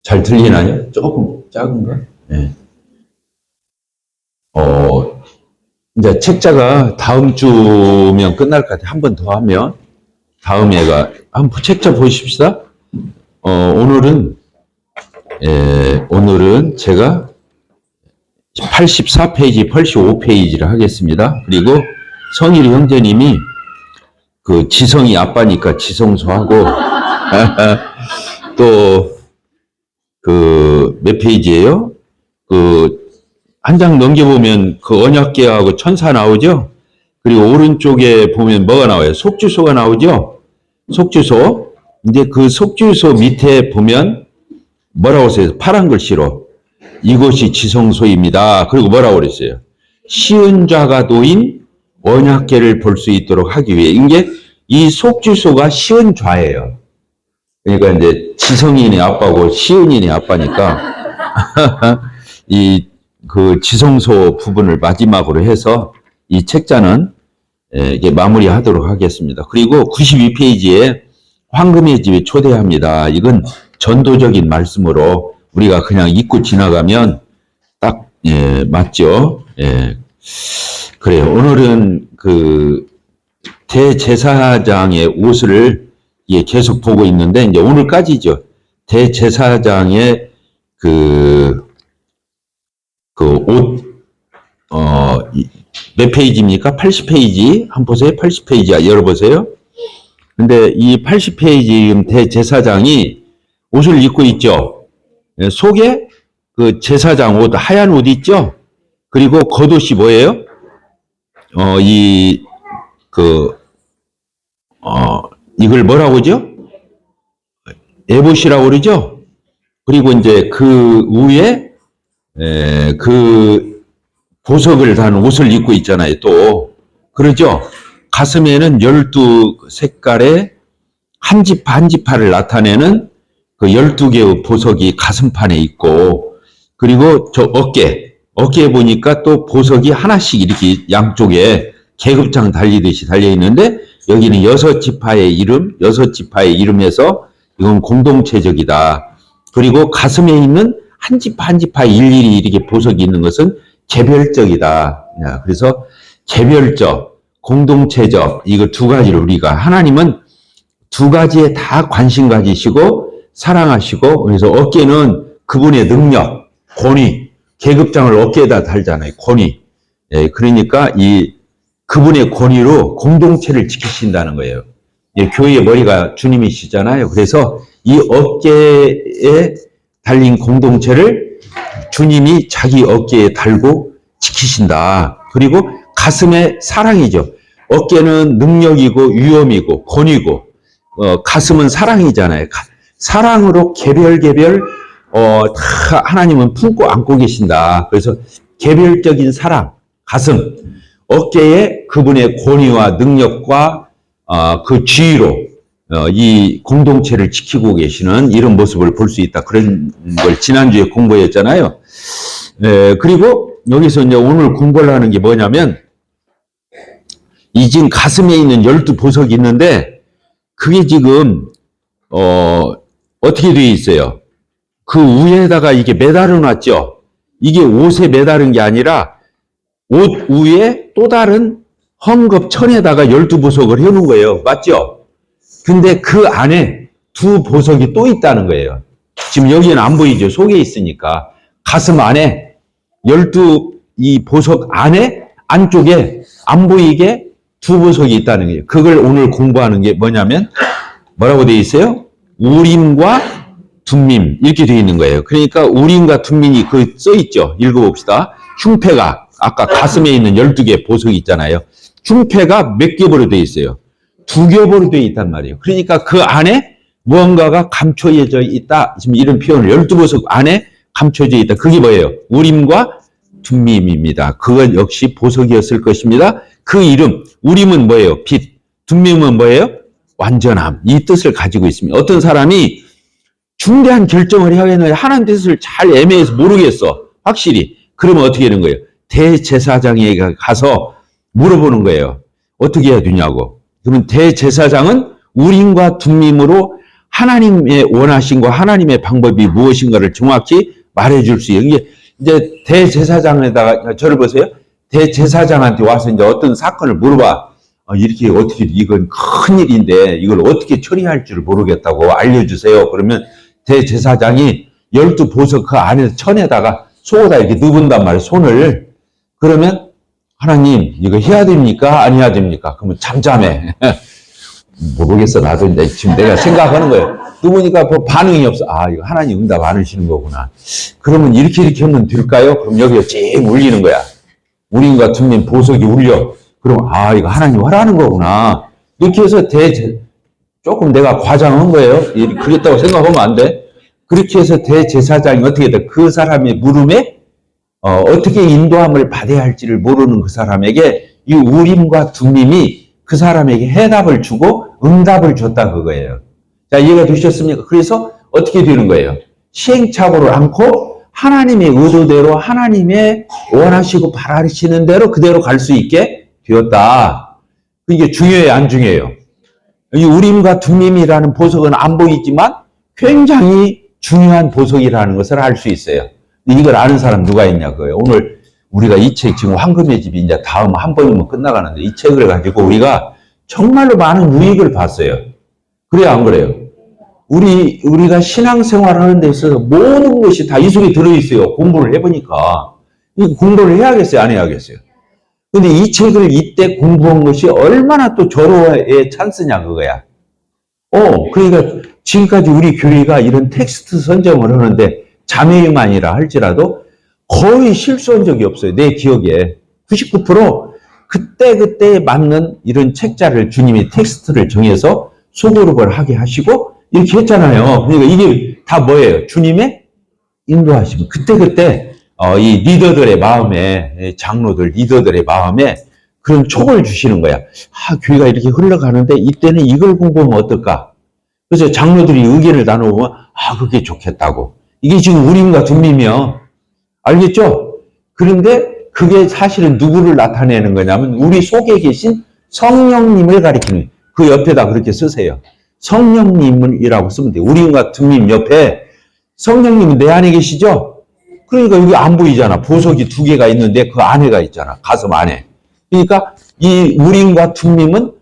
잘 들리나요? 조금 작은가? 네. 이제 책자가 다음 주면 끝날 것 같아요. 한 번 더 하면. 다음 해가. 한번 책자 보십시다. 오늘은, 오늘은 제가 84페이지, 85페이지를 하겠습니다. 그리고 성일이 형제님이 그 지성이 아빠니까 지성소하고, 또, 몇 페이지예요? 한 장 넘겨보면 그 언약궤하고 천사 나오죠? 그리고 오른쪽에 보면 뭐가 나와요? 속주소가 나오죠? 속주소. 이제 그 속주소 밑에 보면 뭐라고 써요? 파란 글씨로. 이것이 지성소입니다. 그리고 뭐라고 그랬어요? 쉬운 자가 놓인 언약궤를 볼 수 있도록 하기 위해. 이게 이 속주소가 쉬운 좌예요. 그러니까 이제 지성인의 아빠고 시은인의 아빠니까 그 지성소 부분을 마지막으로 해서 이 책자는 이게 마무리하도록 하겠습니다. 그리고 92페이지에 황금의 집에 초대합니다. 이건 전도적인 말씀으로 우리가 그냥 읽고 지나가면 딱 맞죠. 그래요. 오늘은 그 대제사장의 옷을 계속 보고 있는데 이제 오늘까지죠. 대제사장의 옷, 몇 페이지입니까? 80페이지. 한번 보세요. 80페이지. 열어보세요. 근데 이 80페이지 대제사장이 옷을 입고 있죠. 속에 그 제사장 옷, 하얀 옷 있죠? 그리고 겉옷이 뭐예요? 이걸 뭐라고 하죠? 에봇이라고 그러죠? 그리고 이제 그 위에 그 보석을 단 옷을 입고 있잖아요. 또 그러죠. 가슴에는 12색깔의 한 지파 한 지파를 나타내는 그 12개의 보석이 가슴판에 있고, 그리고 저 어깨에 보니까 또 보석이 하나씩 이렇게 양쪽에 계급장 달리듯이 달려 있는데, 여기는 6지파의 이름에서 이건 공동체적이다. 그리고 가슴에 있는 한 지파 한 지파 일일이 이렇게 보석이 있는 것은 개별적이다. 그래서 개별적, 공동체적, 이거 두 가지를 우리가, 하나님은 두 가지에 다 관심 가지시고 사랑하시고, 그래서 어깨는 그분의 능력, 권위, 계급장을 어깨에다 달잖아요. 권위. 그러니까 그분의 권위로 공동체를 지키신다는 거예요. 교회의 머리가 주님이시잖아요. 그래서 이 어깨에 달린 공동체를 주님이 자기 어깨에 달고 지키신다. 그리고 가슴에 사랑이죠. 어깨는 능력이고 위엄이고 권위고, 가슴은 사랑이잖아요. 사랑으로 개별 다 하나님은 품고 안고 계신다. 그래서 개별적인 사랑, 가슴, 어깨에 그분의 권위와 능력과 그 지위로 이 공동체를 지키고 계시는 이런 모습을 볼 수 있다. 그런 걸 지난주에 공부했잖아요. 그리고 여기서 이제 오늘 공부를 하는 게 뭐냐면, 이 지금 가슴에 있는 12보석이 있는데, 그게 지금 어떻게 되어 있어요? 그 위에다가 이게 매달아 놨죠. 이게 옷에 매달은 게 아니라 옷 위에 또 다른 헝겊천에다가 12보석을 해놓은 거예요. 맞죠? 근데 그 안에 두 보석이 또 있다는 거예요. 지금 여기는 안 보이죠? 속에 있으니까. 가슴 안에 이 보석 안에 안쪽에 안 보이게 두 보석이 있다는 거예요. 그걸 오늘 공부하는 게 뭐냐면, 뭐라고 되어 있어요? 우림과 둠밈, 이렇게 되어 있는 거예요. 그러니까 우림과 둠밈이 써 있죠. 읽어봅시다. 흉패가, 아까 가슴에 있는 12개 보석이 있잖아요. 흉패가 몇 겹으로 되어 있어요? 2겹으로 되어 있단 말이에요. 그러니까 그 안에 무언가가 감춰져 있다. 지금 이런 표현을, 12보석 안에 감춰져 있다. 그게 뭐예요? 우림과 둠밈입니다. 그건 역시 보석이었을 것입니다. 그 이름, 우림은 뭐예요? 빛. 둠밈은 뭐예요? 완전함. 이 뜻을 가지고 있습니다. 어떤 사람이 중대한 결정을 해야겠는데 하나님 뜻을 잘 애매해서 모르겠어. 확실히. 그러면 어떻게 되는 거예요? 대제사장에게 가서 물어보는 거예요. 어떻게 해야 되냐고. 그러면 대제사장은 우림과 둠밈으로 하나님의 원하심과 하나님의 방법이 무엇인가를 정확히 말해줄 수 있어요. 이게 이제 대제사장에다가 저를 보세요. 대제사장한테 와서 이제 어떤 사건을 물어봐. 이렇게 어떻게 이건 큰 일인데 이걸 어떻게 처리할 줄 모르겠다고 알려주세요. 그러면 대제사장이 12보석 그 안에서 천에다가 속에다 이렇게 넣은단 말이에요. 손을. 그러면 하나님 이거 해야 됩니까? 안 해야 됩니까? 그러면 잠잠해. 모르겠어. 나도 이제 지금 내가 생각하는 거예요. 누구니까 뭐 반응이 없어. 아, 이거 하나님 응답 안 하시는 거구나. 그러면 이렇게 하면 될까요? 그럼 여기가 찡 울리는 거야. 우림과 툼님 보석이 울려. 그럼 아, 이거 하나님 하라는 거구나. 이렇게 해서 조금 내가 과장한 거예요. 그랬다고 생각하면 안 돼. 그렇게 해서 대제사장이 어떻게 돼? 그 사람의 물음에 어떻게 인도함을 받아야 할지를 모르는 그 사람에게 이 우림과 툼님이 그 사람에게 해답을 주고 응답을 줬다 그거예요. 자, 이해가 되셨습니까? 그래서 어떻게 되는 거예요? 시행착오를 않고 하나님의 의도대로 하나님의 원하시고 바라시는 대로 그대로 갈 수 있게 되었다. 이게 중요해요, 안 중요해요? 이 우림과 툼님이라는 보석은 안 보이지만 굉장히 중요한 보석이라는 것을 알 수 있어요. 이걸 아는 사람 누가 있냐 그거예요. 오늘 우리가 이 책 지금 황금의 집이 이제 다음 한 번이면 끝나가는데 이 책을 가지고 우리가 정말로 많은 유익을 봤어요. 그래요, 안 그래요? 우리가 신앙생활을 하는 데 있어서 모든 것이 다 이 속에 들어있어요. 공부를 해보니까. 공부를 해야겠어요, 안 해야겠어요? 근데 이 책을 이때 공부한 것이 얼마나 또 절호의 찬스냐, 그거야. 그러니까 지금까지 우리 교회가 이런 텍스트 선정을 하는데 자매만이라 할지라도 거의 실수한 적이 없어요. 내 기억에. 99% 그때그때 맞는 이런 책자를 주님이 텍스트를 정해서 소그룹을 하게 하시고 이렇게 했잖아요. 그러니까 이게 다 뭐예요? 주님의 인도하심. 그때그때 이 리더들의 마음에, 장로들, 리더들의 마음에 그런 촉을 주시는 거야. 교회가 이렇게 흘러가는데 이때는 이걸 공부하면 어떨까? 그래서 장로들이 의견을 나누면 그게 좋겠다고. 이게 지금 우림과 둠림이요. 알겠죠? 그런데 그게 사실은 누구를 나타내는 거냐면 우리 속에 계신 성령님을 가리키는 거예요. 그 옆에다 그렇게 쓰세요. 성령님이라고 쓰면 돼요. 우림과 둠림 옆에 성령님은 내 안에 계시죠? 그러니까 여기 안 보이잖아. 보석이 2개가 있는데 그 안에가 있잖아. 가슴 안에. 그러니까 이 우림과 둠림은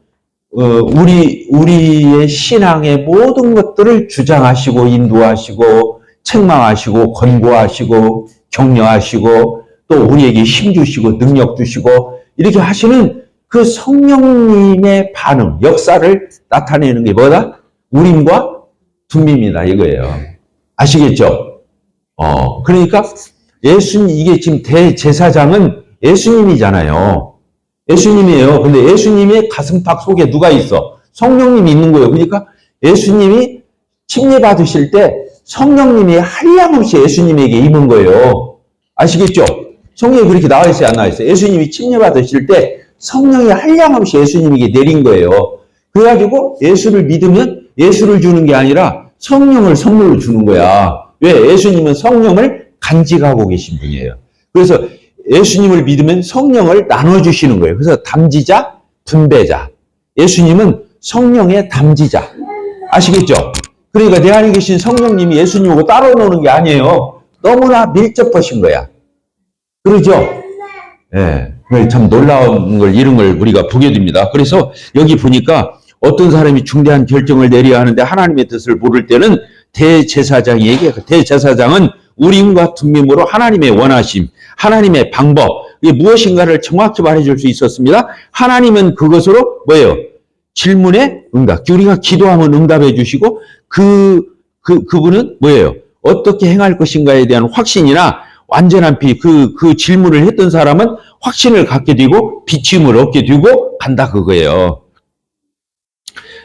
우리의 신앙의 모든 것들을 주장하시고 인도하시고 책망하시고 권고하시고 격려하시고 또 우리에게 힘 주시고 능력 주시고 이렇게 하시는 그 성령님의 반응, 역사를 나타내는 게 뭐다? 우림과 둠림이다 이거예요. 아시겠죠? 그러니까 이게 지금 대제사장은 예수님이잖아요. 예수님이에요. 근데 예수님의 가슴팍 속에 누가 있어? 성령님이 있는 거예요. 그러니까 예수님이 침례 받으실 때 성령님이 한량없이 예수님에게 임한 거예요. 아시겠죠? 성경에 그렇게 나와 있어요? 안 나와 있어요? 예수님이 침례 받으실 때 성령이 한량없이 예수님에게 내린 거예요. 그래가지고 예수를 믿으면 예수를 주는 게 아니라 성령을 선물로 주는 거야. 왜? 예수님은 성령을 간직하고 계신 분이에요. 그래서 예수님을 믿으면 성령을 나눠주시는 거예요. 그래서 담지자, 분배자. 예수님은 성령의 담지자. 아시겠죠? 그러니까 내 안에 계신 성령님이 예수님하고 따로 노는 게 아니에요. 너무나 밀접하신 거야. 그러죠? 예. 참 놀라운 걸, 이런 걸 우리가 보게 됩니다. 그래서 여기 보니까 어떤 사람이 중대한 결정을 내려야 하는데 하나님의 뜻을 모를 때는 대제사장에게, 대제사장은 우림과 둠림으로 하나님의 원하심, 하나님의 방법, 이게 무엇인가를 정확히 말해줄 수 있었습니다. 하나님은 그것으로 뭐예요? 질문에 응답. 우리가 기도하면 응답해 주시고 그분은 뭐예요? 어떻게 행할 것인가에 대한 확신이나 완전한 그 질문을 했던 사람은 확신을 갖게 되고 비침을 얻게 되고 간다 그거예요.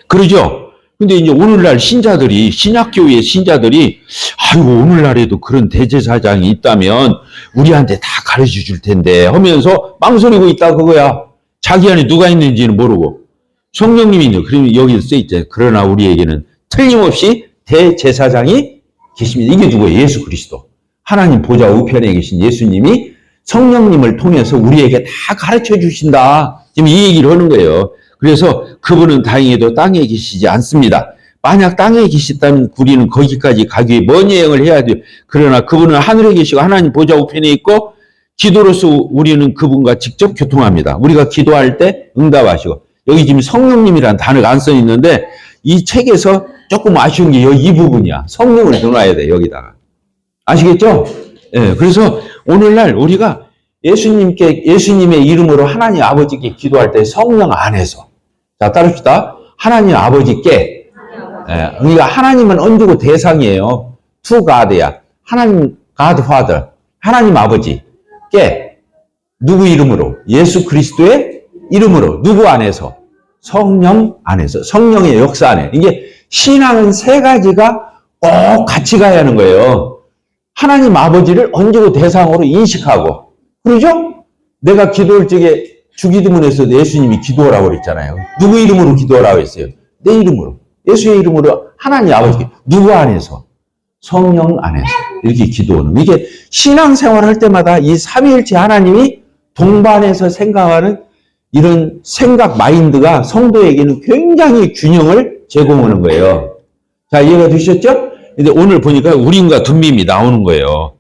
그러죠? 근데 이제 오늘날 신자들이, 신약교회 신자들이, 아이고, 오늘날에도 그런 대제사장이 있다면 우리한테 다 가르쳐 줄 텐데 하면서 망설이고 있다 그거야. 자기 안에 누가 있는지는 모르고. 성령님이 있는, 그러면 여기 써있잖아요. 그러나 우리에게는 틀림없이 대제사장이 계십니다. 이게 누구예요? 예수 그리스도. 하나님 보좌 우편에 계신 예수님이 성령님을 통해서 우리에게 다 가르쳐 주신다. 지금 이 얘기를 하는 거예요. 그래서 그분은 다행히도 땅에 계시지 않습니다. 만약 땅에 계시다면 우리는 거기까지 가기 위해 먼 여행을 해야 돼요. 그러나 그분은 하늘에 계시고 하나님 보좌 우편에 있고 기도로서 우리는 그분과 직접 교통합니다. 우리가 기도할 때 응답하시고 여기 지금 성령님이라는 단어가 안 써 있는데 이 책에서 조금 아쉬운 게 이 부분이야. 성령을 넣어놔야 돼 여기다가. 아시겠죠? 예, 그래서 오늘날 우리가 예수님의 이름으로 하나님 아버지께 기도할 때 성령 안에서 자 따릅시다. 하나님 아버지께 그러니까 하나님은 언제고 대상이에요. To God야. 하나님 God Father. 하나님 아버지께 누구 이름으로? 예수 그리스도의 이름으로. 누구 안에서? 성령 안에서. 성령의 역사 안에. 이게 신앙은 세 가지가 꼭 같이 가야 하는 거예요. 하나님 아버지를 언제고 대상으로 인식하고. 그러죠? 내가 기도할 적에 주기도문에서 예수님이 기도하라고 그랬잖아요. 누구 이름으로 기도하라고 했어요? 내 이름으로. 예수의 이름으로 하나님 아버지께. 누구 안에서? 성령 안에서. 이렇게 기도하는. 이게 신앙생활 할 때마다 이 삼위일체 하나님이 동반해서 생각하는 이런 생각 마인드가 성도에게는 굉장히 균형을 제공하는 거예요. 자, 이해가 되셨죠? 근데 오늘 보니까 우림과 둠밈이 나오는 거예요.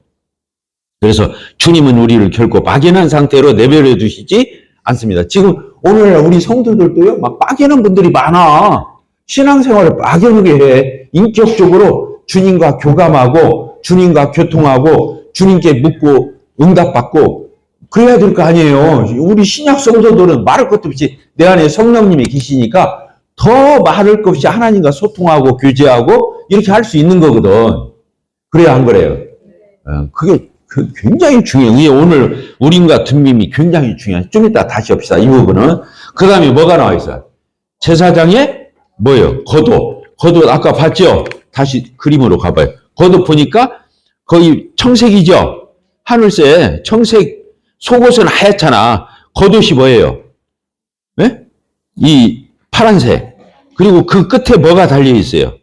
그래서 주님은 우리를 결코 막연한 상태로 내버려 두시지 않습니다. 지금 오늘날 우리 성도들도요, 막 막연한 분들이 많아. 신앙생활을 막연하게 해. 인격적으로 주님과 교감하고, 주님과 교통하고, 주님께 묻고, 응답받고, 그래야 될 거 아니에요. 우리 신약 성도들은 말할 것도 없이 내 안에 성령님이 계시니까 더 말할 것 없이 하나님과 소통하고, 교제하고, 이렇게 할 수 있는 거거든. 그래야 안 그래요? 그게 굉장히 중요해요. 오늘 우림과 둠밈이 굉장히 중요해요. 좀 이따 다시 합시다. 이 부분은. 그 다음에 뭐가 나와 있어요? 제사장의 뭐예요? 겉옷. 겉옷 아까 봤죠? 다시 그림으로 가봐요. 겉옷 보니까 거의 청색이죠? 하늘색 청색 속옷은 하얗잖아. 겉옷이 뭐예요? 네? 이 파란색. 그리고 그 끝에 뭐가 달려 있어요?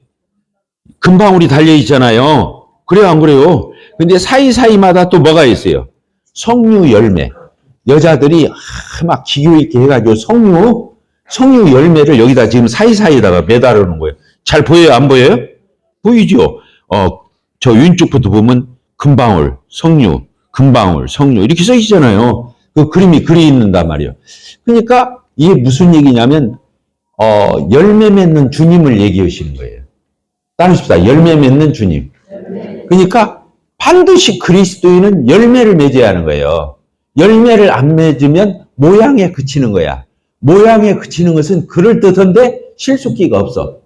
금방울이 달려 있잖아요. 그래요, 안 그래요? 근데 사이사이마다 또 뭐가 있어요? 석류 열매. 여자들이 막 기교 있게 해가지고 석류 열매를 여기다 지금 사이사이에다가 매달아 놓은 거예요. 잘 보여요? 안 보여요? 보이죠? 저 왼쪽부터 보면 금방울, 석류, 금방울, 석류 이렇게 써 있잖아요. 그 그림이 그리 있는단 말이에요. 그러니까 이게 무슨 얘기냐면 열매 맺는 주님을 얘기하시는 거예요. 따르십시다. 열매 맺는 주님. 그러니까 반드시 그리스도인은 열매를 맺어야 하는 거예요. 열매를 안 맺으면 모양에 그치는 거야. 모양에 그치는 것은 그럴듯한데 실속기가 없어.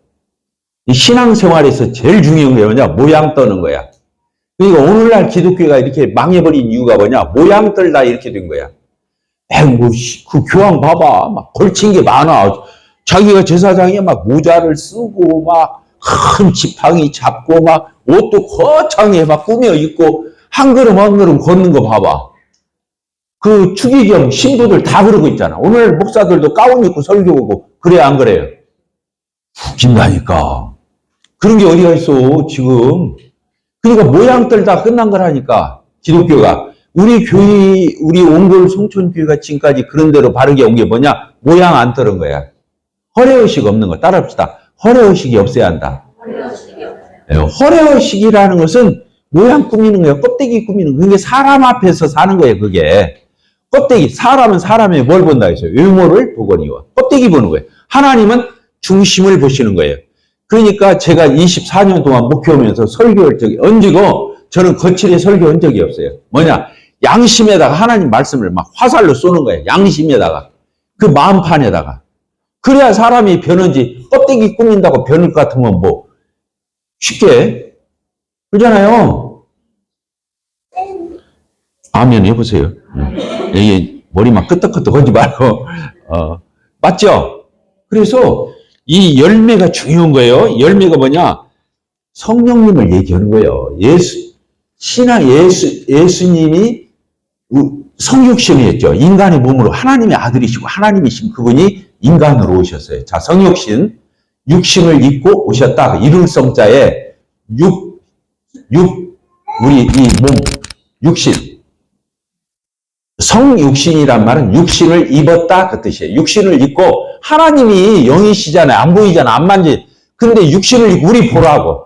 이 신앙생활에서 제일 중요한 게 뭐냐? 모양 떠는 거야. 그러니까 오늘날 기독교가 이렇게 망해버린 이유가 뭐냐? 모양 떨다 이렇게 된 거야. 그 교황 봐봐. 막 걸친 게 많아. 자기가 제사장이 막 모자를 쓰고 막 큰 지팡이 잡고 막 옷도 거창해 막 꾸며 입고 한 걸음 한 걸음 걷는 거 봐봐. 그 추기경 신부들 다 그러고 있잖아. 오늘 목사들도 가운 입고 설교하고 그래 안 그래요? 웃긴다니까. 그런 게 어디가 있어 지금. 그러니까 모양 떨다 끝난 거라니까 기독교가. 우리 교회 우리 옹골 송촌교회가 지금까지 그런 대로 바르게 온 게 뭐냐? 모양 안 떠는 거야. 허례의식 없는 거 따라합시다. 허례의식이 없어야 한다. 허례의식이라는 것은 모양 꾸미는 거예요. 껍데기 꾸미는 거예요. 그게 사람 앞에서 사는 거예요. 그게. 껍데기. 사람은 사람의 뭘 본다 했어요? 외모를 보거니와. 껍데기 보는 거예요. 하나님은 중심을 보시는 거예요. 그러니까 제가 24년 동안 목회하면서 설교할 적이 언제고 저는 거칠게 설교한 적이 없어요. 뭐냐? 양심에다가 하나님 말씀을 막 화살로 쏘는 거예요. 양심에다가. 그 마음판에다가. 그래야 사람이 변하지. 껍데기 꾸민다고 변할 것 같으면 뭐 쉽게 그러잖아요. 아멘 해보세요. 이게 머리 막 끄떡끄떡 하지 말고 맞죠? 그래서 이 열매가 중요한 거예요. 열매가 뭐냐? 성령님을 얘기하는 거예요. 예수님이 성육신이었죠. 인간의 몸으로 하나님의 아들이시고 하나님이신 그분이 인간으로 오셨어요. 자, 성육신, 육신을 입고 오셨다. 일울성자에 우리 이 몸, 육신. 성육신이란 말은 육신을 입었다 그 뜻이에요. 육신을 입고 하나님이 영이시잖아요. 안 보이잖아. 안 만지. 근데 육신을 입고 우리 보라고.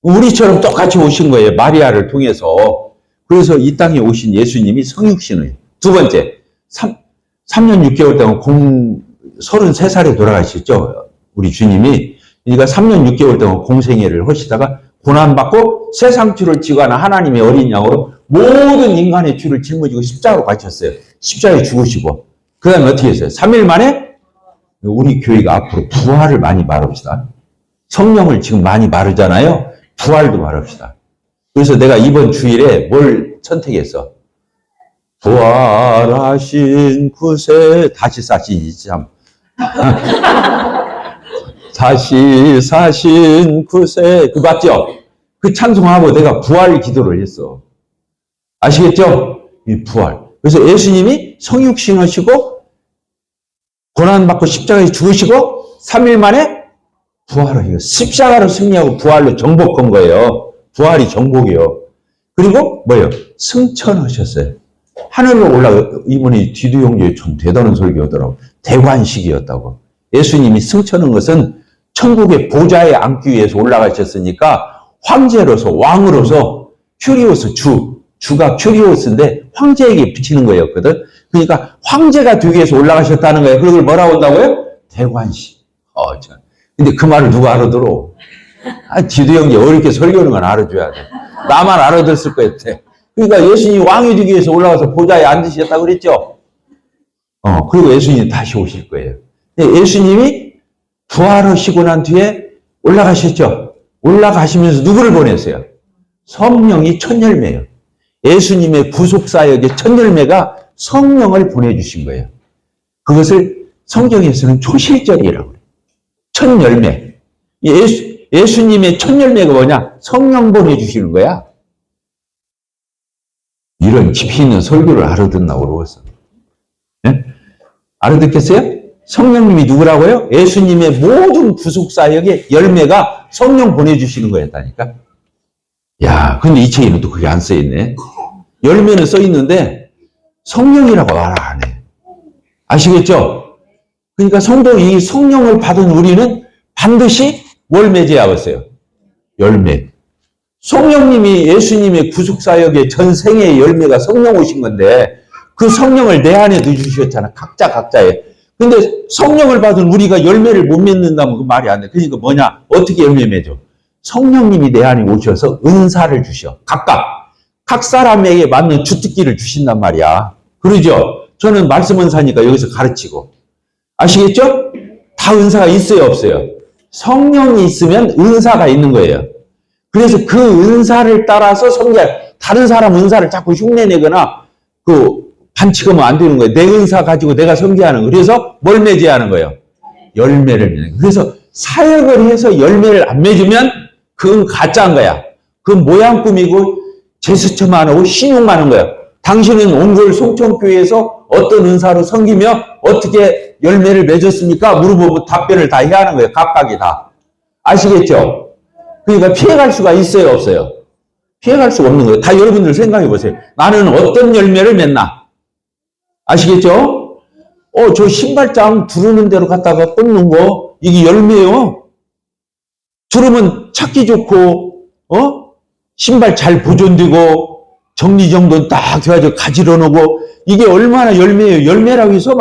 우리처럼 똑같이 오신 거예요. 마리아를 통해서. 그래서 이 땅에 오신 예수님이 성육신을. 두 번째, 3년 6개월 동안 33살에 돌아가셨죠. 우리 주님이. 그러니까 3년 6개월 동안 공생애를 하시다가 고난받고 세상 죄를 지고 하는 하나님의 어린 양으로 모든 인간의 죄를 짊어지고 십자가로 가셨어요. 십자가에 죽으시고. 그 다음에 어떻게 했어요? 3일 만에 우리 교회가 앞으로 부활을 많이 말합시다. 성령을 지금 많이 말하잖아요. 부활도 말합시다. 그래서 내가 이번 주일에 뭘 선택했어? 부활하신 구세 다시 사시지 참. 다시 사신 구세 그 맞죠? 그 찬송하고 내가 부활 기도를 했어. 아시겠죠? 이 부활. 그래서 예수님이 성육신 하시고 고난받고 십자가에 죽으시고 3일 만에 부활을 해요. 십자가로 승리하고 부활로 정복한 거예요. 부활이 정복이에요. 그리고 뭐예요? 승천하셨어요. 하늘로 이분이 뒤도용교에 좀 대단한 설교하더라고. 대관식이었다고. 예수님이 승천한 것은 천국의 보좌에 앉기 위해서 올라가셨으니까 황제로서 왕으로서 큐리오스 주가 큐리오스인데 황제에게 붙이는 거였거든. 그러니까 황제가 되기 위해서 올라가셨다는 거예요. 그걸 뭐라고 한다고요? 대관식. 근데 그 말을 누가 알아들어? 디도형제 어렵게 설교하는 건 알아줘야 돼. 나만 알아들었을 것 같아. 그러니까 예수님이 왕이 되기 위해서 올라가서 보좌에 앉으셨다고 그랬죠? 그리고 예수님이 다시 오실 거예요. 예수님이 부활하시고 난 뒤에 올라가셨죠? 올라가시면서 누구를 보냈어요? 성령이 첫 열매예요. 예수님의 구속사역의 첫 열매가 성령을 보내주신 거예요. 그것을 성경에서는 초실절이라고 그래요. 첫 열매. 예수님의 첫 열매가 뭐냐? 성령 보내주시는 거야. 이런 깊이 있는 설교를 알아듣나고 그러겠어. 네? 알아듣겠어요? 성령님이 누구라고요? 예수님의 모든 구속사역의 열매가 성령 보내주시는 거였다니까. 야, 근데 이 책에는 또 그게 안 써있네. 열매는 써있는데 성령이라고 말 안 해. 아시겠죠? 그러니까 이 성령을 받은 우리는 반드시 뭘 맺어야겠어요? 열매. 성령님이 예수님의 구속사역의 전생의 열매가 성령 오신 건데 그 성령을 내 안에 넣어주셨잖아. 각자에. 근데 성령을 받은 우리가 열매를 못 맺는다면 그 말이 안 돼. 그러니까 뭐냐? 어떻게 열매 맺어? 성령님이 내 안에 오셔서 은사를 주셔. 각 사람에게 맞는 주특기를 주신단 말이야. 그러죠? 저는 말씀 은사니까 여기서 가르치고. 아시겠죠? 다 은사가 있어요, 없어요? 성령이 있으면 은사가 있는 거예요. 그래서 그 은사를 따라서 다른 사람 은사를 자꾸 흉내내거나 반칙하면 안 되는 거예요. 내 은사 가지고 내가 섬기하는 거예요. 그래서 뭘 맺어야 하는 거예요? 열매를 맺는 거예요. 그래서 사역을 해서 열매를 안 맺으면 그건 가짜인 거야. 그건 모양꿈이고 제스처만 하고 신용만 하는 거야. 당신은 옹골 송천교회에서 어떤 은사로 섬기며 어떻게 열매를 맺었습니까? 물어보면 답변을 다 해야 하는 거예요. 각각이 다. 아시겠죠? 그러니까 피해갈 수가 있어요, 없어요? 피해갈 수가 없는 거예요. 다 여러분들 생각해 보세요. 나는 어떤 열매를 맺나? 아시겠죠? 저 신발장 두르는 대로 갖다가 꽂는 거, 이게 열매요. 두르면 찾기 좋고, 신발 잘 보존되고, 정리정돈 딱 돼가지고 가지러 놓고, 이게 얼마나 열매예요. 열매라고 해서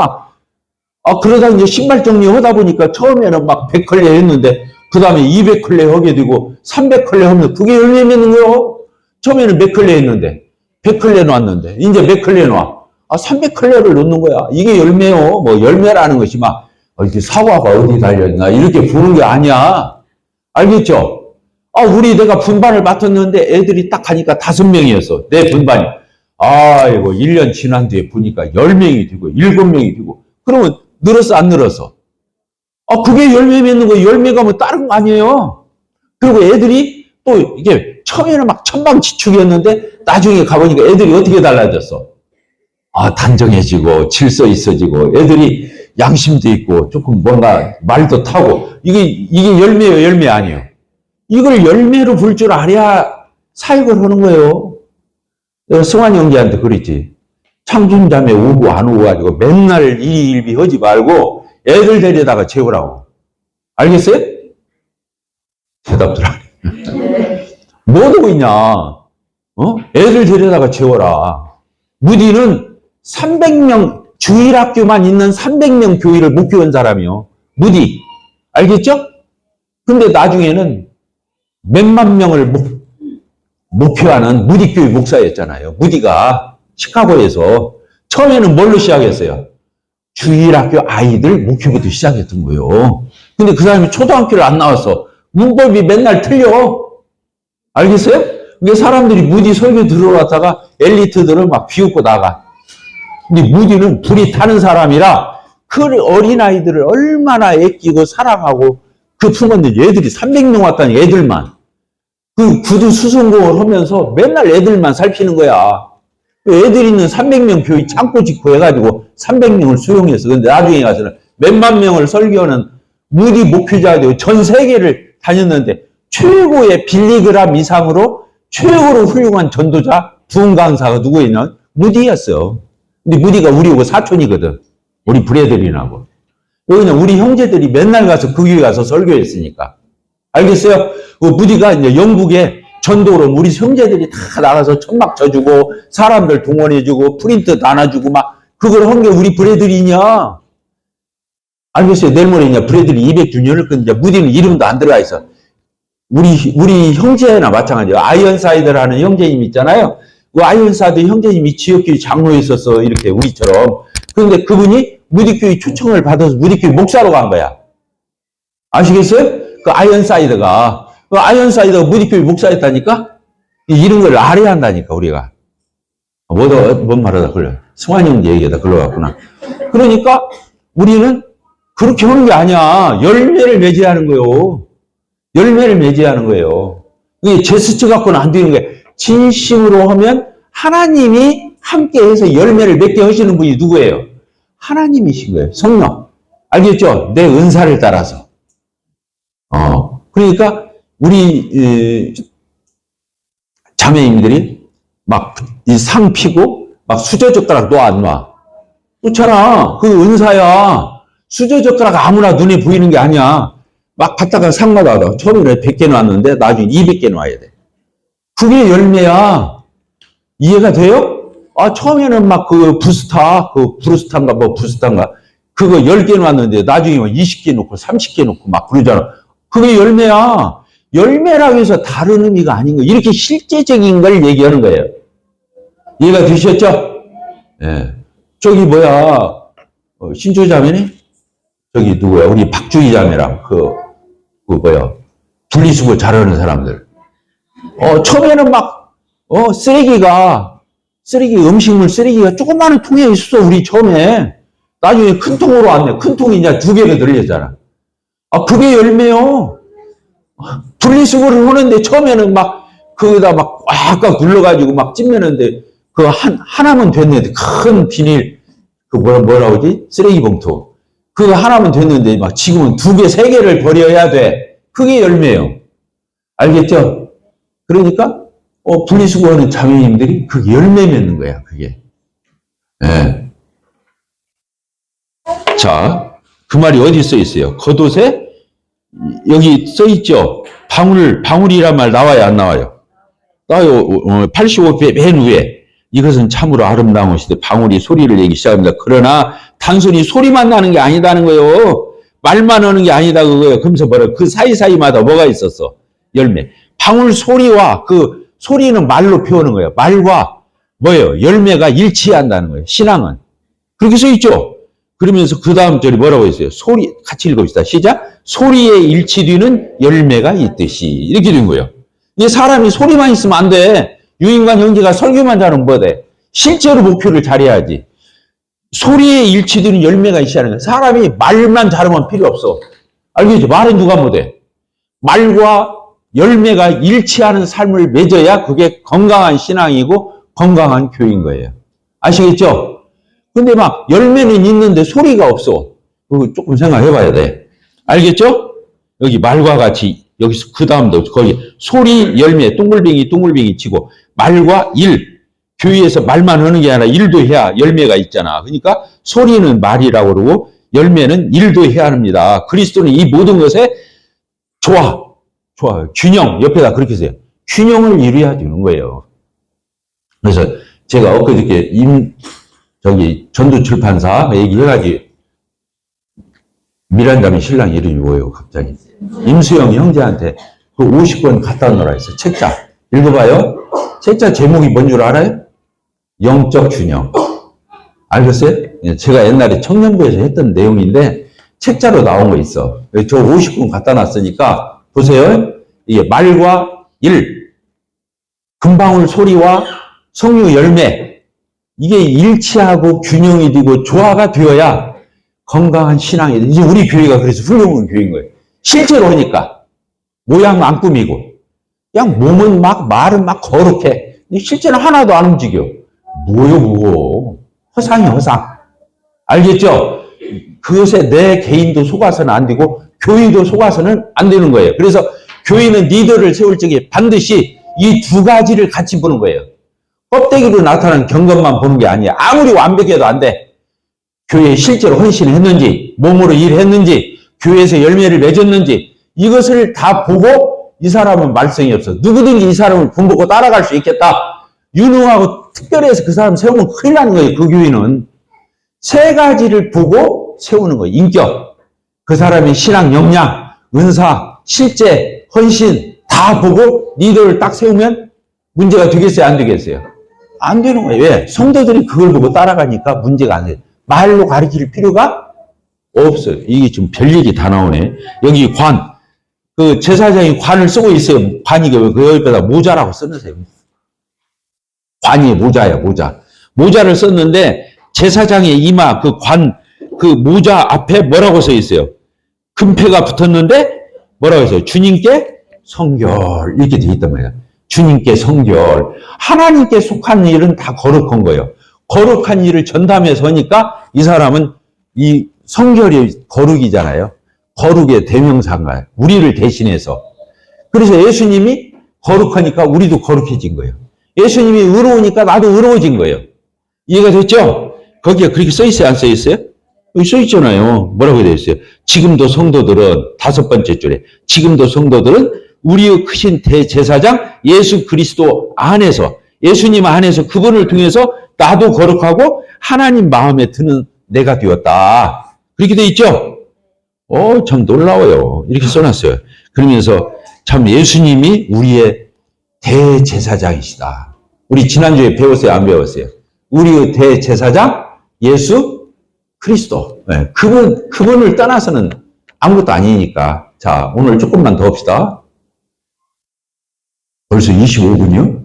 그러다 이제 신발 정리하다 보니까 처음에는 100컬레 했는데, 그 다음에 200컬레 하게 되고, 300컬레 하면 그게 열매 맺는 거요. 처음에는 몇 컬레 했는데, 100컬레 놨는데, 이제 몇 컬레 놔? 300컬레를 놓는 거야. 이게 열매요. 열매라는 것이 이렇게 사과가 어디 달려있나, 이렇게 보는 게 아니야. 알겠죠? 내가 분반을 맡았는데 애들이 딱 하니까 5명이었어. 내 분반이. 이거 1년 지난 뒤에 보니까 10명이 되고 7명이 되고. 그러면 늘었어, 안 늘었어? 그게 열매 맺는 거, 열매가 다른 거 아니에요. 그리고 애들이 또 이게 처음에는 천방지축이었는데 나중에 가보니까 애들이 어떻게 달라졌어? 단정해지고 질서 있어지고 애들이 양심도 있고 조금 뭔가 말도 타고 이게 열매예요, 열매 아니에요? 이걸 열매로 볼 줄 알아야 사역을 하는 거예요. 내가 승환이 형제한테 그랬지. 창준자매 오고 안 오고 가지고 맨날 일희일비 하지 말고 애들 데려다가 채우라고. 알겠어요? 대답들 안 해. 뭐 하고 있냐? 애들 데려다가 재워라. 무디는 300명, 주일학교만 있는 300명 교회를 목회한 사람이요. 무디. 알겠죠? 근데 나중에는 몇만 명을 목표하는 무디교회 목사였잖아요. 무디가 시카고에서 처음에는 뭘로 시작했어요? 주일학교 아이들 목회부터 시작했던 거예요. 근데 그 사람이 초등학교를 안 나왔어. 문법이 맨날 틀려. 알겠어요? 그게 사람들이 무디 설교 들어왔다가 엘리트들은 막 비웃고 나가. 근데 무디는 불이 타는 사람이라 그 어린아이들을 얼마나 아끼고 사랑하고 그 품었는지 애들이 300명 왔다니 애들만. 그 구두 수성공을 하면서 맨날 애들만 살피는 거야. 애들 있는 300명 교회 창고 짓고 해가지고 300명을 수용했어. 근데 나중에 가서는 몇만 명을 설교하는 무디 목회자들 전 세계를 다녔는데 최고의 빌리그람 이상으로 최고로 훌륭한 전도자 부흥 강사가 누구였냐? 무디였어. 근데 무디가 우리하고 사촌이거든. 우리 브레들이나고. 여기는 우리 형제들이 맨날 가서 그 교회 가서 설교했으니까. 알겠어요? 그 무디가 이제 영국에 전도로 우리 형제들이 다 나가서 천막 쳐주고 사람들 동원해주고 프린트 나눠주고 막 그걸 한 게 우리 브레들이냐? 알겠어요? 내일 모레냐? 브레들이 200주년을 끊자. 무디는 이름도 안 들어가 있어. 우리 형제나 마찬가지예요. 아이언사이드라는 형제님 있잖아요. 그 아이언사이드 형제님이 지역교회 장로에 있었어. 이렇게 우리처럼. 그런데 그분이 무디교회 초청을 받아서 무디교회 목사로 간 거야. 아시겠어요? 그 아이언사이드가 무디교회 목사였다니까? 이런 걸 알아야 한다니까, 우리가. 뭔 말하다, 그래. 승환이 형제 얘기하다, 글로 갔구나. 그러니까, 우리는 그렇게 하는 게 아니야. 열매를 맺어야 하는 거요. 열매를 맺어야 하는 거예요. 이게 제스처 갖고는 안 되는 거예요. 진심으로 하면 하나님이 함께해서 열매를 맺게 하시는 분이 누구예요? 하나님이신 거예요. 성령. 알겠죠? 내 은사를 따라서. 그러니까 우리 자매님들이 막 이 상 피고 막 수저젓가락 너 안 놔. 그렇잖아. 그 은사야. 수저젓가락 아무나 눈에 보이는 게 아니야. 막 받다가 상마다 처음에 100개 놨는데 나중에 200개 놔야 돼. 그게 열매야. 이해가 돼요? 처음에는 막 브루스타인가 그거 10개 놨는데 나중에 20개 놓고 30개 놓고 막 그러잖아. 그게 열매야. 열매라고 해서 다른 의미가 아닌 거예요. 이렇게 실제적인 걸 얘기하는 거예요. 이해가 되셨죠? 예. 저기 신조 자매니? 저기 누구야? 우리 박주희 자매랑 분리수거 잘하는 사람들. 처음에는 막 음식물 쓰레기가 조그마한 통에 있었어. 우리 처음에. 나중에 큰 통으로 왔네. 큰 통이 이제 2개가 늘렸잖아. 그게 열매요. 분리수거를 하는데 처음에는 막 거기다 막 꽉꽉 눌러가지고 막 찜내는데 하나면 됐는데 큰 비닐 뭐라고 하지? 쓰레기 봉투. 그거 하나면 됐는데 막 지금은 2개, 3개를 버려야 돼. 그게 열매예요. 알겠죠? 그러니까 분리수거하는 자매님들이 그게 열매 맺는 거야. 그게. 네. 자, 그 말이 어디 써 있어요? 겉옷에 여기 써 있죠. 방울이란 말 나와요, 안 나와요? 나와요. 85배 맨 위에. 이것은 참으로 아름다운 것인데 방울이 소리를 내기 시작합니다. 그러나 단순히 소리만 나는 게 아니다는 거예요. 말만 하는 게 아니다 그거예요. 그러면서 그 사이사이마다 뭐가 있었어? 열매. 방울 소리와 그 소리는 말로 표현하는 거예요. 말과 열매가 일치한다는 거예요. 신앙은. 그렇게 써 있죠. 그러면서 그 다음 절이 뭐라고 했어요? 소리, 같이 읽어봅시다. 시작. 소리에 일치 뒤는 열매가 있듯이. 이렇게 된 거예요. 이 사람이 소리만 있으면 안 돼. 유인관 형제가 설교만 잘하면 뭐 돼? 실제로 목표를 잘해야지. 소리에 일치 뒤는 열매가 있어야 하는 거예요. 사람이 말만 잘하면 필요 없어. 알겠죠? 말은 누가 못해? 말과 열매가 일치하는 삶을 맺어야 그게 건강한 신앙이고 건강한 교회인 거예요. 아시겠죠? 근데 막 열매는 있는데 소리가 없어. 그거 조금 생각해 봐야 돼. 알겠죠? 여기 말과 같이 여기서 그 다음도 거기 소리, 열매, 똥글뱅이 치고 말과 일. 교회에서 말만 하는 게 아니라 일도 해야 열매가 있잖아. 그러니까 소리는 말이라고 그러고 열매는 일도 해야 합니다. 그리스도는 이 모든 것에 좋아요. 균형, 옆에다 그렇게 써요. 균형을 이루어야 되는 거예요. 그래서 제가 엊그저께 전두출판사 얘기해가지고, 미란다면 신랑 이름이 뭐예요, 갑자기? 임수영 형제한테 그 50권 갖다 놓으라 했어요. 책자. 읽어봐요. 책자 제목이 뭔 줄 알아요? 영적 균형. 알겠어요? 제가 옛날에 청년부에서 했던 내용인데, 책자로 나온 거 있어. 저 50권 갖다 놨으니까, 보세요. 이게 말과 일, 금방울 소리와 석류 열매, 이게 일치하고 균형이 되고 조화가 되어야 건강한 신앙이 돼. 이제 우리 교회가 그래서 훌륭한 교회인 거예요. 실제로 하니까. 모양 안 꾸미고. 그냥 몸은 막, 말은 막 거룩해. 실제는 하나도 안 움직여. 뭐요, 그거? 허상이야, 허상. 알겠죠? 그것에 내 개인도 속아서는 안 되고, 교회도 속아서는 안 되는 거예요. 그래서 교회는 리더를 세울 적에 반드시 이 두 가지를 같이 보는 거예요. 껍데기로 나타나는 경건만 보는 게 아니야. 아무리 완벽해도 안 돼. 교회에 실제로 헌신했는지, 몸으로 일했는지, 교회에서 열매를 맺었는지, 이것을 다 보고 이 사람은 말썽이 없어. 누구든지 이 사람을 본보고 따라갈 수 있겠다. 유능하고 특별해서 그 사람 세우면 큰일 나는 거예요. 그 교회는. 세 가지를 보고 세우는 거예요. 인격. 그 사람의 신앙 역량, 은사, 실제, 헌신 다 보고 리더를 딱 세우면 문제가 되겠어요? 안 되겠어요? 안 되는 거예요. 왜? 성도들이 그걸 보고 따라가니까 문제가 안 돼요. 말로 가르칠 필요가 없어요. 이게 좀 별얘기 다 나오네. 여기 관. 그 제사장이 관을 쓰고 있어요. 관이 그 옆에다 모자라고 써놓으세요. 관이 모자야, 모자. 모자를 썼는데 제사장의 이마, 그 관, 그 모자 앞에 뭐라고 써 있어요? 금패가 붙었는데 뭐라고 했어요? 주님께 성결. 이렇게 돼 있단 말이야. 주님께 성결. 하나님께 속한 일은 다 거룩한 거예요. 거룩한 일을 전담해서 하니까 이 사람은 이 성결이 거룩이잖아요. 거룩의 대명사인가요? 우리를 대신해서. 그래서 예수님이 거룩하니까 우리도 거룩해진 거예요. 예수님이 의로우니까 나도 의로워진 거예요. 이해가 됐죠? 거기에 그렇게 써 있어요? 안 써 있어요? 여기 써 있잖아요. 뭐라고 되어 있어요? 지금도 성도들은, 5번째 줄에, 지금도 성도들은 우리의 크신 대제사장 예수 그리스도 안에서, 예수님 안에서 그분을 통해서 나도 거룩하고 하나님 마음에 드는 내가 되었다. 그렇게 되어 있죠? 참 놀라워요. 이렇게 써놨어요. 그러면서 참 예수님이 우리의 대제사장이시다. 우리 지난주에 배웠어요? 안 배웠어요? 우리의 대제사장 예수 그리스도. 네, 그분을 떠나서는 아무것도 아니니까. 자, 오늘 조금만 더 합시다. 벌써 25분이요?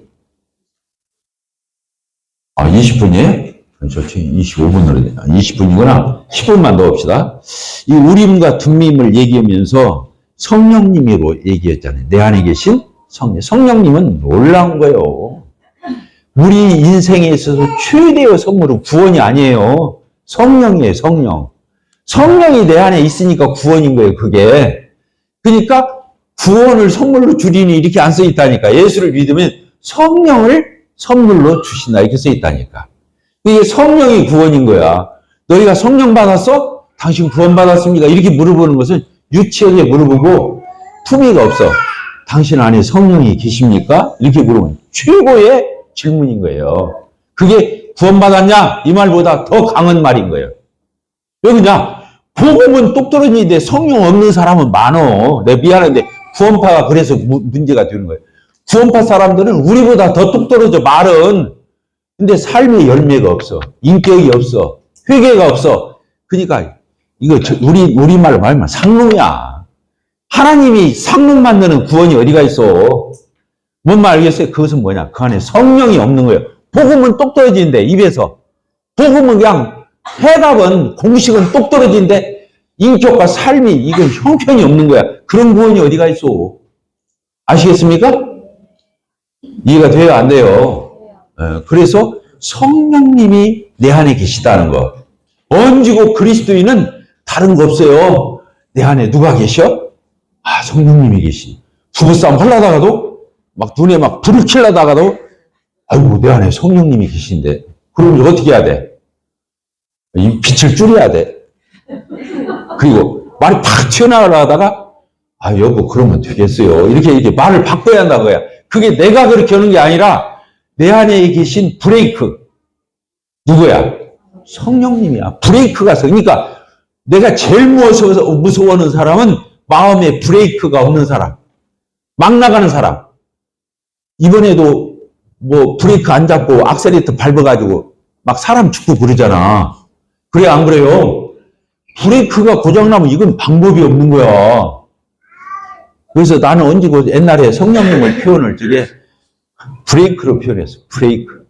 20분이에요? 좋지. 25분으로 20분이구나. 10분만 더 합시다. 이 우림과 둠밈을 얘기하면서 성령님으로 얘기했잖아요. 내 안에 계신 성령. 성령님은 놀라운 거예요. 우리 인생에 있어서 최대의 선물은 구원이 아니에요. 성령이에요, 성령. 성령이 내 안에 있으니까 구원인 거예요, 그게. 그러니까 구원을 선물로 주리니 이렇게 안 써 있다니까. 예수를 믿으면 성령을 선물로 주신다. 이렇게 써 있다니까. 이게 성령이 구원인 거야. 너희가 성령 받았어? 당신 구원 받았습니까? 이렇게 물어보는 것은 유치하게 물어보고 품위가 없어. 당신 안에 성령이 계십니까? 이렇게 물어보는 최고의 질문인 거예요. 그게 구원 받았냐? 이 말보다 더 강한 말인 거예요. 왜 그러냐? 복음은 똑 떨어지는데 성령 없는 사람은 많어. 내가 미안한데 구원파가 그래서 문제가 되는 거예요. 구원파 사람들은 우리보다 더 똑 떨어져, 말은. 근데 삶의 열매가 없어. 인격이 없어. 회개가 없어. 그러니까 이거 우리말로 말하면 상놈이야. 하나님이 상놈 만드는 구원이 어디가 있어? 뭔 말 알겠어요? 그것은 뭐냐? 그 안에 성령이 없는 거예요. 복음은 똑 떨어지는데, 입에서. 복음은 그냥 해답은, 공식은 똑 떨어지는데 인격과 삶이, 이건 형편이 없는 거야. 그런 구원이 어디가 있어? 아시겠습니까? 이해가 돼요? 안 돼요? 그래서 성령님이 내 안에 계시다는 거. 언지고 그리스도인은 다른 거 없어요. 내 안에 누가 계셔? 성령님이 계시. 부부싸움 하려다가도 막 눈에 막 불을 켜려다가도 아이고 내 안에 성령님이 계신데 그럼 어떻게 해야 돼? 이 빛을 줄여야 돼. 그리고 말이 팍 튀어나가다가 아, 여보, 그러면 되겠어요. 이렇게 말을 바꿔야 한다는 거야. 그게 내가 그렇게 하는 게 아니라 내 안에 계신 브레이크. 누구야? 성령님이야. 브레이크가 그러니까 내가 제일 무서워하는 사람은 마음에 브레이크가 없는 사람. 막 나가는 사람. 이번에도 뭐 브레이크 안 잡고 악셀레이터 밟아가지고 막 사람 죽고 그러잖아. 그래, 안 그래요? 브레이크가 고장나면 이건 방법이 없는 거야. 그래서 나는 언제고 옛날에 성령님을 표현을 저게 브레이크로 표현했어. 브레이크.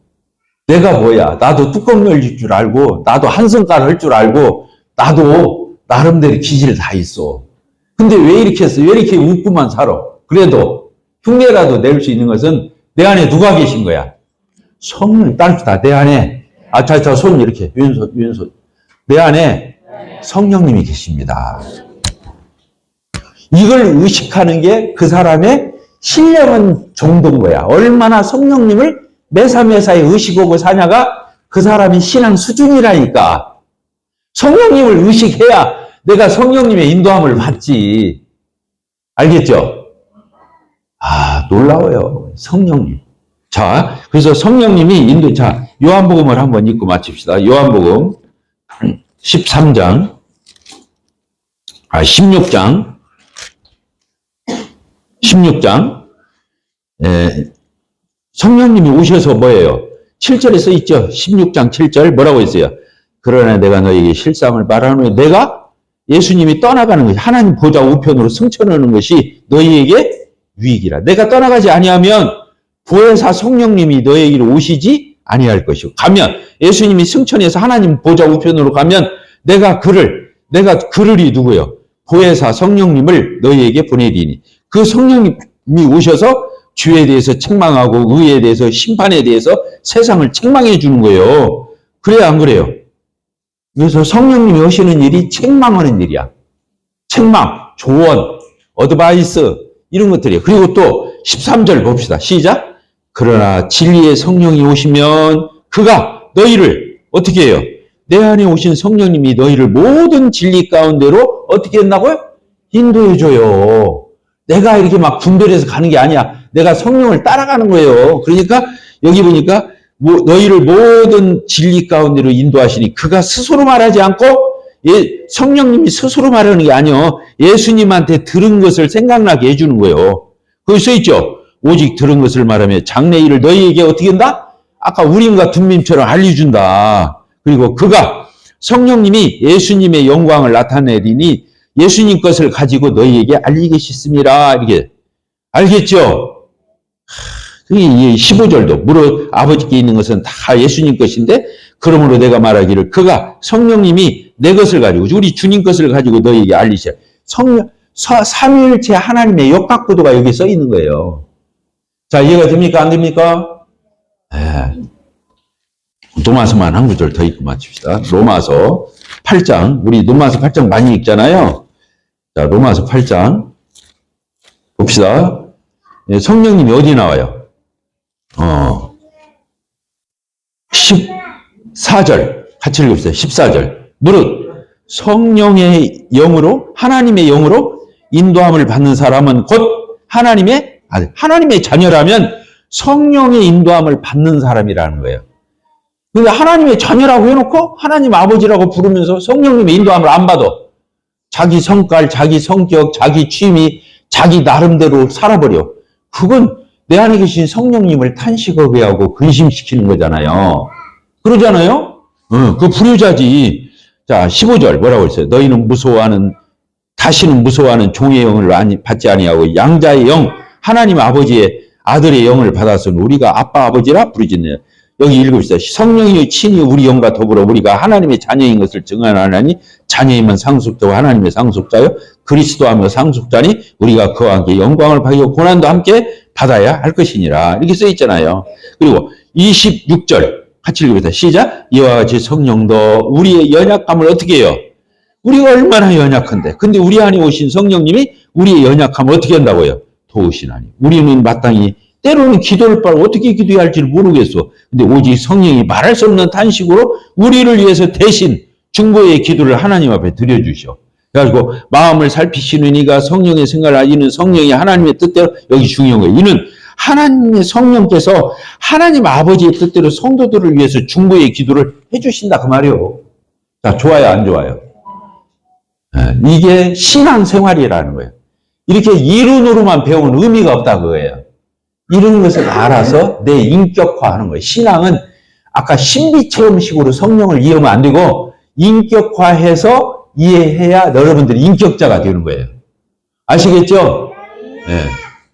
내가 뭐야? 나도 뚜껑 열릴 줄 알고, 나도 한성깔 할 줄 알고, 나도 나름대로 기질 다 있어. 근데 왜 이렇게 했어? 왜 이렇게 웃고만 살아? 그래도 흉내라도 낼 수 있는 것은 내 안에 누가 계신 거야? 성령, 딸다 내 안에. 자, 손 이렇게. 왼손. 내 안에 성령님이 계십니다. 이걸 의식하는 게 그 사람의 신령한 정도인 거야. 얼마나 성령님을 매사매사에 의식하고 사냐가 그 사람의 신앙 수준이라니까. 성령님을 의식해야 내가 성령님의 인도함을 받지. 알겠죠? 아, 놀라워요. 성령님. 자, 그래서 성령님이 자, 요한복음을 한번 읽고 마칩시다. 요한복음 16장. 성령님이 오셔서 뭐예요? 7절에 써 있죠? 16장 7절 뭐라고 했어요? 그러나 내가 너에게 실상을 말하노니 내가 예수님이 떠나가는 것이 하나님 보좌 우편으로 승천하는 것이 너희에게 유익이라. 내가 떠나가지 아니하면 보혜사 성령님이 너에게로 오시지 아니할 것이고, 가면 예수님이 승천해서 하나님 보좌 우편으로 가면 내가 그르리 누구요? 보혜사 성령님을 너희에게 보내리니 그 성령님이 오셔서 죄에 대해서 책망하고 의에 대해서 심판에 대해서 세상을 책망해 주는 거예요. 그래야 안 그래요? 그래서 성령님이 하시는 일이 책망하는 일이야. 책망, 조언, 어드바이스 이런 것들이에요. 그리고 또 13절 봅시다. 시작. 그러나 진리의 성령이 오시면 그가 너희를 어떻게 해요? 내 안에 오신 성령님이 너희를 모든 진리 가운데로 어떻게 했나고요? 인도해 줘요. 내가 이렇게 막 분별해서 가는 게 아니야. 내가 성령을 따라가는 거예요. 그러니까 여기 보니까 너희를 모든 진리 가운데로 인도하시니 그가 스스로 말하지 않고 성령님이 스스로 말하는 게 아니요. 예수님한테 들은 것을 생각나게 해주는 거예요. 거기 써있죠. 오직 들은 것을 말하며 장래 일을 너희에게 어떻게 한다? 아까 우림과 둠밈처럼 알려준다. 그리고 그가 성령님이 예수님의 영광을 나타내리니 예수님 것을 가지고 너희에게 알리기 싶습니다. 이렇게 알겠죠? 15절도 무릇 아버지께 있는 것은 다 예수님 것인데 그러므로 내가 말하기를 그가 성령님이 내 것을 가지고 우리 주님 것을 가지고 너희에게 알리셔. 삼위일체 하나님의 역학구도가 여기 써 있는 거예요. 자, 이해가 됩니까? 안 됩니까? 로마서만 한 구절 더 읽고 마칩시다. 로마서 8장. 우리 로마서 8장 많이 읽잖아요. 자, 로마서 8장 봅시다. 성령님이 어디 나와요? 14절 같이 읽읍시다. 14절 무릇 성령의 영으로 하나님의 영으로 인도함을 받는 사람은 곧 하나님의 자녀라면 성령의 인도함을 받는 사람이라는 거예요. 근데 하나님의 자녀라고 해놓고 하나님 아버지라고 부르면서 성령님의 인도함을 안 받아. 자기 성깔, 자기 성격, 자기 취미, 자기 나름대로 살아버려. 그건 내 안에 계신 성령님을 탄식하게 하고 근심시키는 거잖아요. 그러잖아요? 그 불효자지. 자, 15절 뭐라고 했어요? 너희는 다시는 무서워하는 종의 영을 받지 아니하고 양자의 영, 하나님 아버지의 아들의 영을 받았으니 우리가 아빠 아버지라 부르짖네요. 여기 읽읍시다. 성령이 친히 우리 영과 더불어 우리가 하나님의 자녀인 것을 증언하나니 자녀이면 상속자고 하나님의 상속자요 그리스도하며 상속자니 우리가 그와 함께 영광을 받고 고난도 함께 받아야 할 것이니라. 이렇게 써 있잖아요. 그리고 26절 같이 읽읍시다. 시작. 이와 같이 성령도 우리의 연약함을 어떻게 해요? 우리가 얼마나 연약한데. 근데 우리 안에 오신 성령님이 우리의 연약함을 어떻게 한다고요? 도우시나니. 우리는 마땅히 때로는 기도를 빨고 어떻게 기도해야 할지를 모르겠어. 근데 오직 성령이 말할 수 없는 탄식으로 우리를 위해서 대신 중보의 기도를 하나님 앞에 드려주셔. 그래가지고 마음을 살피시는 이가 성령의 생각을 알리는 성령이 하나님의 뜻대로 여기 중요한 거예요. 이는 하나님의 성령께서 하나님 아버지의 뜻대로 성도들을 위해서 중보의 기도를 해주신다 그 말이에요. 자, 좋아요, 안 좋아요? 이게 신앙생활이라는 거예요. 이렇게 이론으로만 배우는 의미가 없다 그거예요. 이런 것을 알아서 내 인격화하는 거예요. 신앙은 아까 신비체험식으로 성령을 이해하면 안 되고 인격화해서 이해해야 여러분들이 인격자가 되는 거예요. 아시겠죠? 네.